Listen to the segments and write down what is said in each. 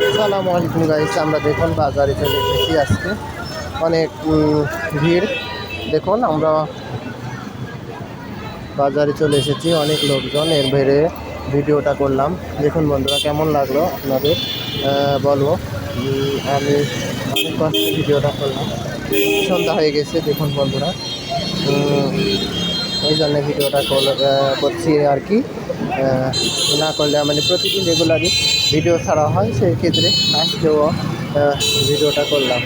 আসসালামু আলাইকুম গাইস, আমরা দেখুন বাজারে চলে এসেছি। আজকে অনেক ভিড়। দেখুন আমরা বাজারে চলে এসেছি, অনেক লোকজন। এর বাইরে ভিডিওটা করলাম। দেখুন বন্ধুরা, কেমন লাগলো আপনাদের বলবো। আমি অনেক কষ্টে ভিডিওটা করলাম। সন্ধ্যা হয়ে গেছে দেখুন বন্ধুরা, এই জন্য ভিডিওটা করছি আর কি। না করলে মানে প্রতিদিন রেগুলারই ভিডিও ছাড়া হয়, সেই ক্ষেত্রে আজকেও ভিডিওটা করলাম।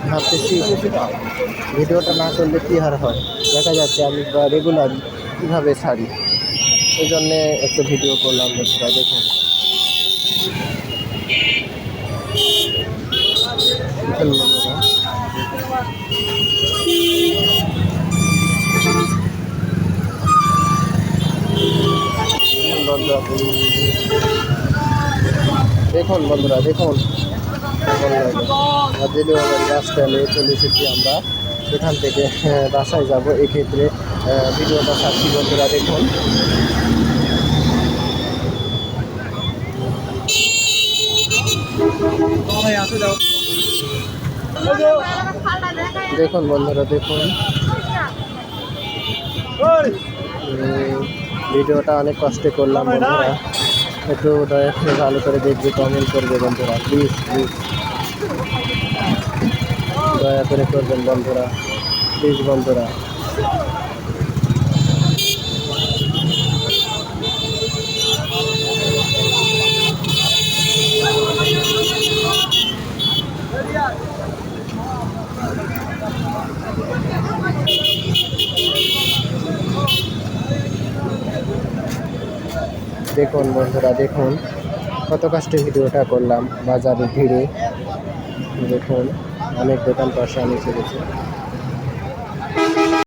ভাবতেছি ভিডিওটা না করলে কী আর হয়, দেখা যাচ্ছে আমি রেগুলারই কীভাবে ছাড়ি, এই জন্যে একটা ভিডিও করলাম বন্ধুরা। দেখুন বন্ধুরা, দেখুন বন্ধুরা, দেখুন কেমন লাগে। ডেলিভারি বাস স্ট্যান্ডে চলে এসেছি আমরা, এখান থেকে বাসায় যাব। এক্ষেত্রে ভিডিওটা ছাড়ছি বন্ধুরা। দেখুন দেখুন বন্ধুরা, দেখুন ভিডিওটা অনেক কষ্টে করলাম বন্ধুরা। একটু দয়া করে ভালো করে দেখবে, কমেন্ট করবে বন্ধুরা, প্লিজ প্লিজ দয়া করে করবেন বন্ধুরা, প্লিজ বন্ধুরা। দেখুন বন্ধুরা, দেখুন কত কষ্টে ভিডিওটা করলাম বাজারে ভিড়ে। দেখুন অনেক দোকান পাশে আমি চলেছে।